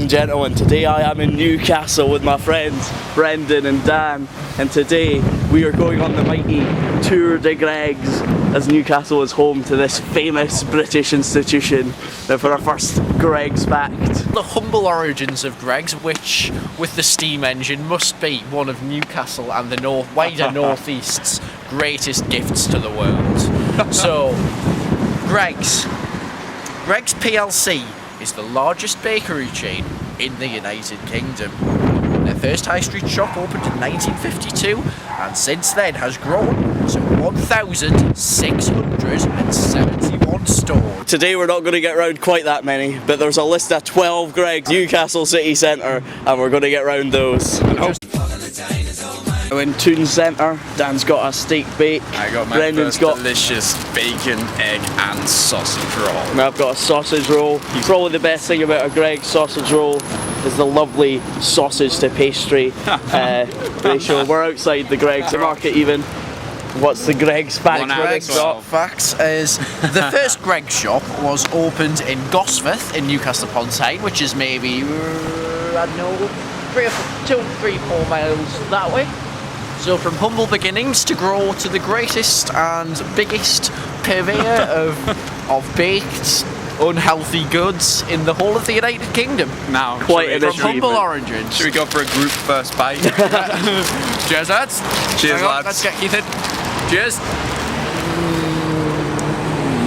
and gentlemen, today I am in Newcastle with my friends Brendan and Dan, and today we are going on the mighty Tour de Greggs as Newcastle is home to this famous British institution. Now for our first Greggs fact. The humble origins of Greggs, which with the steam engine must be one of Newcastle and the wider Northeast's greatest gifts to the world. So, Greggs PLC is the largest bakery chain in the United Kingdom. Their first high street shop opened in 1952 and since then has grown to 1,671 stores. Today we're not going to get round quite that many, but there's a list of 12 Greggs, Newcastle city centre, and we're going to get round those. In Toon Centre, Dan's got a steak bake. I got my Brendan's first delicious bacon, egg and sausage roll. And I've got a sausage roll. Probably the best thing about a Greggs sausage roll is the lovely sausage to pastry ratio. We're outside the Greggs market even. What's the Greggs fact? Greggs facts is the first Greggs shop was opened in Gosforth in Newcastle upon Tyne, which is maybe, I don't know, 2, 3, 4 miles that way. So from humble beginnings to grow to the greatest and biggest purveyor of baked, unhealthy goods in the whole of the United Kingdom. Now, quite an from humble origins. Should we go for a group first bite? Cheers, lads. Cheers, lads. Let's get Ethan. Cheers.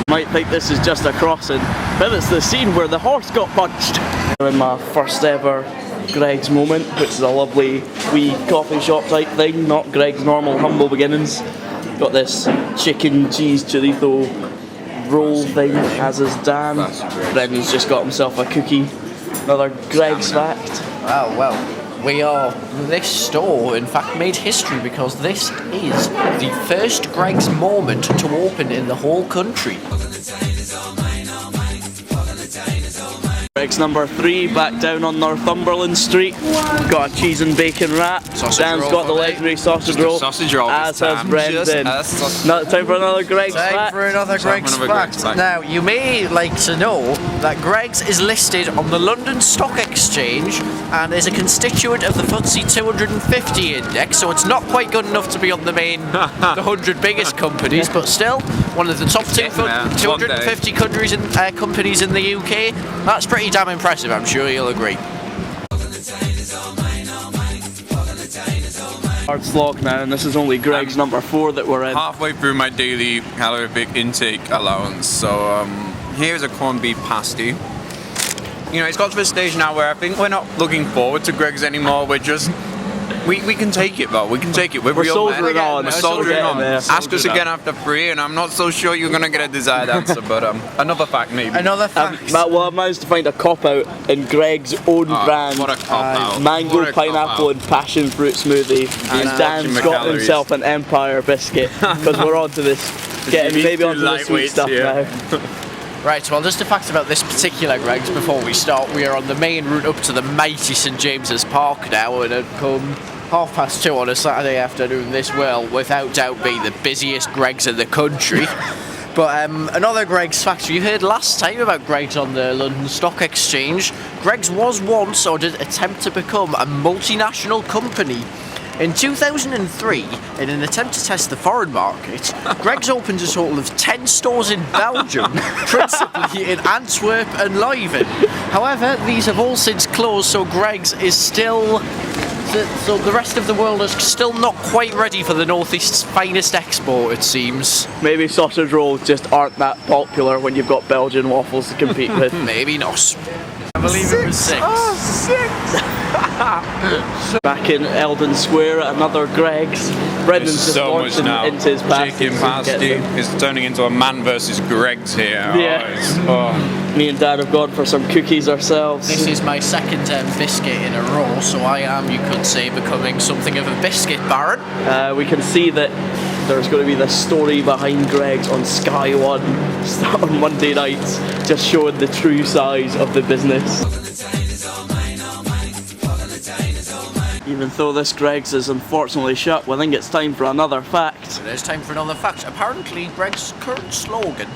Might think this is just a crossing, but it's the scene where the horse got punched. In my first ever Greggs moment, which is a lovely wee coffee shop type thing, not Greggs normal humble beginnings. Got this chicken cheese chorizo roll thing, as is Dan. Brendan's just got himself a cookie. Another Greggs fact. Well, this store in fact made history because this is the first Greggs moment to open in the whole country. Greggs number 3, back down on Northumberland Street. Got a cheese and bacon wrap. Dan's got the legendary sausage roll. Sausage roll. As has Brendan. Time for another Greggs fact. Time for another Greggs fact. Now, you may like to know that Greggs is listed on the London Stock Exchange and is a constituent of the FTSE 250 index, so it's not quite good enough to be on the 100 biggest companies, but still one of the top 250 companies in the UK. That's pretty damn impressive, I'm sure you'll agree. Hard slog now, and this is only Greggs number 4 that we're in. Halfway through my daily calorific intake allowance, so here's a corned beef pasty. You know, it's got to the stage now where I think we're not looking forward to Greggs anymore, we're just... We can take it though, we can take it. We're real men. We're soldiering on. Ask us again after 3 and I'm not so sure you're going to get a desired answer, but another fact maybe. Another fact. Well, I managed to find a cop-out in Greggs' own brand. What a cop-out. Mango, pineapple and passion fruit smoothie. And Dan's got himself an Empire biscuit, because we're on to this, getting maybe onto the sweet stuff now. Right, well, just a fact about this particular Greggs before we start. We are on the main route up to the mighty St James's Park now, and it come 2:30 on a Saturday afternoon. This will, without doubt, be the busiest Greggs in the country. But another Greggs fact, you heard last time about Greggs on the London Stock Exchange. Greggs was once, or did attempt to become, a multinational company. In 2003, in an attempt to test the foreign market, Greggs opened a total of 10 stores in Belgium, principally in Antwerp and Leuven. However, these have all since closed, so Greggs is still... So the rest of the world is still not quite ready for the Northeast's finest export, it seems. Maybe sausage rolls just aren't that popular when you've got Belgian waffles to compete with. Maybe not. I believe it was 6. Oh, 6! Back in Eldon Square at another Greggs. Brendan's just launching into his pasties. Chicken pasty is turning into a man versus Greggs here. Yeah. Me and Dad have gone for some cookies ourselves. This is my second biscuit in a row, so I am, you could say, becoming something of a biscuit baron. We can see that there's going to be the story behind Greggs on Sky One on Monday nights, just showing the true size of the business. Even though this Greggs is unfortunately shut, I think it's time for another fact. It is time for another fact. Apparently, Greggs' current slogan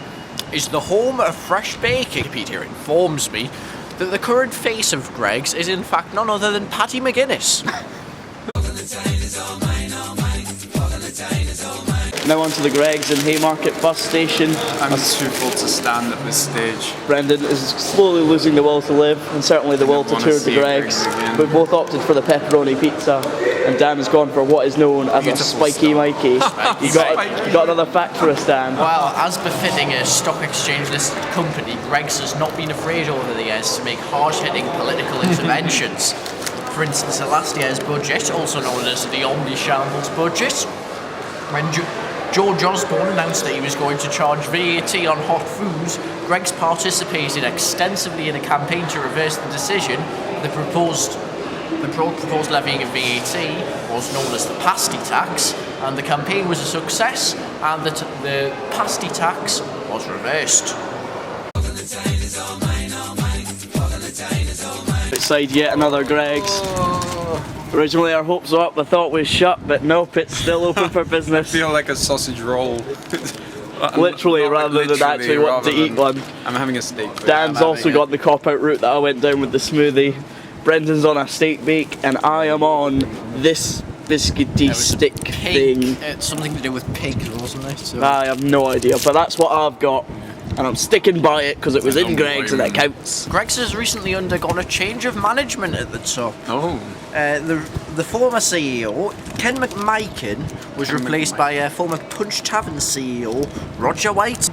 is the home of fresh baking. Pete here informs me that the current face of Greggs is in fact none other than Paddy McGuinness. Now onto the Greggs and Haymarket bus station. I'm too full to stand at this stage. Brendan is slowly losing the will to live, and certainly the will to tour the Greggs. We've both opted for the pepperoni pizza, and Dan has gone for what is known as a spiky Mikey. You got another fact for us, Dan? Well, as befitting a stock exchange listed company, Greggs has not been afraid over the years to make hard-hitting political interventions. For instance, in last year's budget, also known as the Omni-Shambles budget, when George Osborne announced that he was going to charge VAT on hot foods, Greggs participated extensively in a campaign to reverse the decision. The proposed levying of VAT was known as the pasty tax, and the campaign was a success, and the pasty tax was reversed. Outside yet another Greggs. Originally our hopes were up, the thought was shut, but nope, it's still open for business. I feel like a sausage roll. Literally, rather than actually wanting to eat one. I'm having a steak. Dan's also got the cop-out route that I went down with the smoothie. Brendan's on a steak bake, and I am on this biscuity stick thing. It's something to do with pig, wasn't it? So. I have no idea, but that's what I've got. And I'm sticking by it because it was in Greggs and it counts. Greggs has recently undergone a change of management at the top. Oh. The former CEO, Ken McLoughlin, was replaced by former Punch Tavern CEO, Roger White.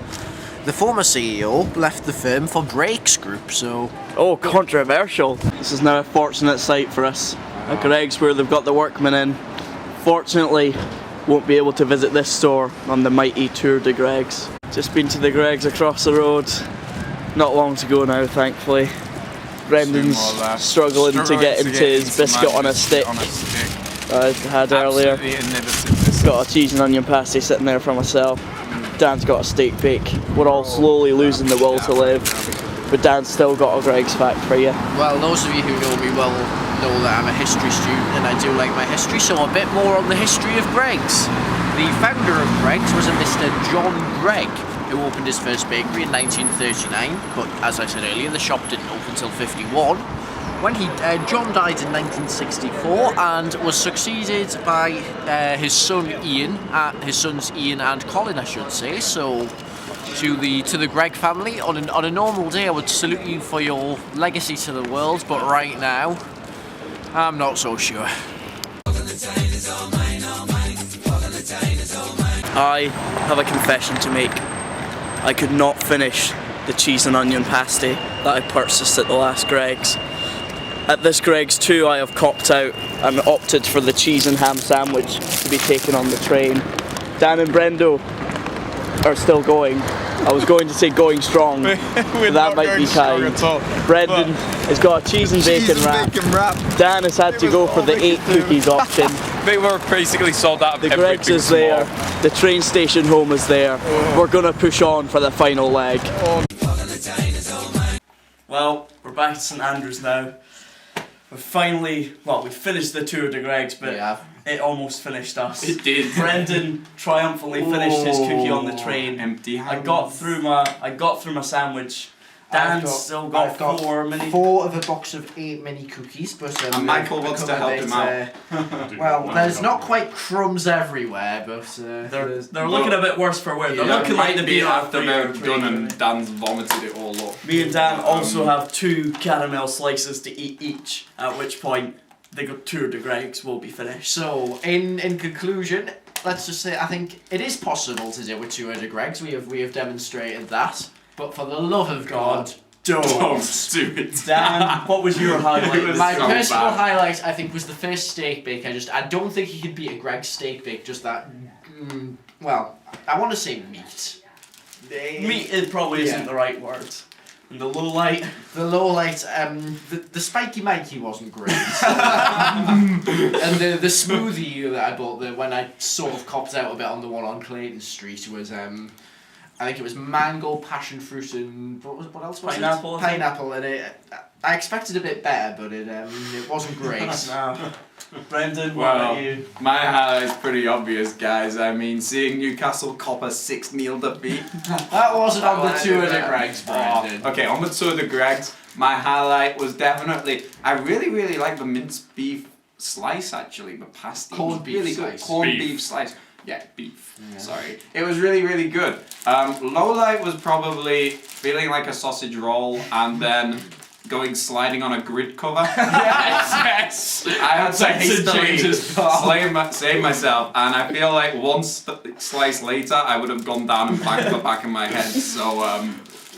The former CEO left the firm for Breaks Group, so... Oh, controversial. This is now a fortunate sight for us. At Greggs, where they've got the workmen in. Fortunately, won't be able to visit this store on the mighty Tour de Greggs. Just been to the Greggs across the road. Not long to go now, thankfully. Brendan's struggling to get into his biscuit on a stick. I had earlier. Got a cheese and onion pasty sitting there for myself. Dan's got a steak bake. We're all slowly losing the will to live. But Dan's still got a Greggs fact for you. Well, those of you who know me well know that I'm a history student and I do like my history, so a bit more on the history of Greggs. The founder of Greggs was a Mr. John Gregg, who opened his first bakery in 1939, but as I said earlier, the shop didn't open until 51. When John died in 1964 and was succeeded by his sons Ian and Colin, I should say. So to the Gregg family, on a normal day I would salute you for your legacy to the world, but right now I'm not so sure. I have a confession to make. I could not finish the cheese and onion pasty that I purchased at the last Greggs. At this Greggs too, I have copped out and opted for the cheese and ham sandwich to be taken on the train. Dan and Brendo are still going. I was going to say going strong, but that might be kind. Brendan has got a cheese and bacon wrap. Dan has had to go for the 8 cookies option. They were basically sold out of the Greggs is there, the train station home is there. We're gonna push on for the final leg. Well, we're back to St Andrews now. We finished the Tour de Greggs, but it almost finished us. It did. Brendan triumphantly finished his cookie on the train. Empty hands. I got through my sandwich. Dan's still got 4 mini. 4 of a box of 8 mini cookies, but and Michael wants to help him out. Well, there's not quite crumbs everywhere, but they're looking a bit worse for wear. They're looking like the beer after they're done and Dan's vomited it all up. Me and Dan also have 2 caramel slices to eat each. At which point, the Tour de Greggs will be finished. So, in conclusion, let's just say I think it is possible to do a Tour de Greggs. We have demonstrated that. But for the love of God, don't do it. Dan, what was your highlight? My personal highlight, I think, was the first steak bake. I don't think he could beat a Greggs steak bake. Just that, well, I want to say meat. Meat probably isn't the right word. And the low light, the spiky Mikey wasn't great. And the smoothie that I bought when I sort of copped out a bit on the one on Clayton Street was I think it was mango, passion fruit, and what else was Pineapple. Pineapple, and I expected a bit better, but it wasn't great. No. Brendan, what about you? My highlight's pretty obvious, guys. I mean, seeing Newcastle cop a 6-0 defeat. That wasn't on the Tour de Greggs, Brendan. Okay, on the Tour de Greggs, my highlight was definitely. I really like the minced beef slice, actually. The pasty. Corned beef really slice. Good. Corned beef slice. Yeah, beef. Yeah. Sorry. It was really good. Low light was probably feeling like a sausage roll and then sliding on a grid cover. Yes. I had to hastily James's save myself, and I feel like one slice later I would have gone down and banged the back of my head. So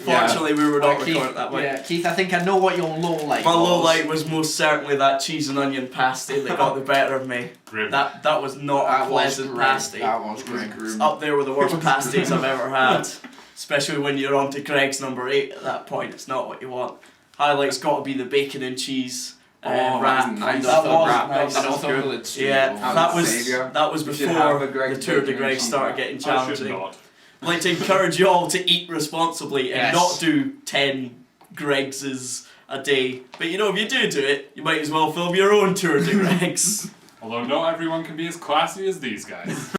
Fortunately, we were not Keith, recording that way. Yeah, Keith, I think I know what your low light My was. low light was most certainly that cheese and onion pasty that got the better of me. Grim. That was not a pleasant pasty. That was great. It's up there with the worst pasties I've ever had. Especially when you're on to Greg's number 8 at that point. It's not what you want. Highlight's got to be the bacon and cheese wrap. nice. That was Wrap. nice. That was good. Northumberland stew. Yeah, Saviour. that was We should have a before Greg's the Tour de bacon and Greg cheese started wrap. getting I should challenging. not. I'd like to encourage you all to eat responsibly and Yes. not do 10 Gregses a day. But you know, if you do it, you might as well film your own Tour de Gregs. Although not everyone can be as classy as these guys.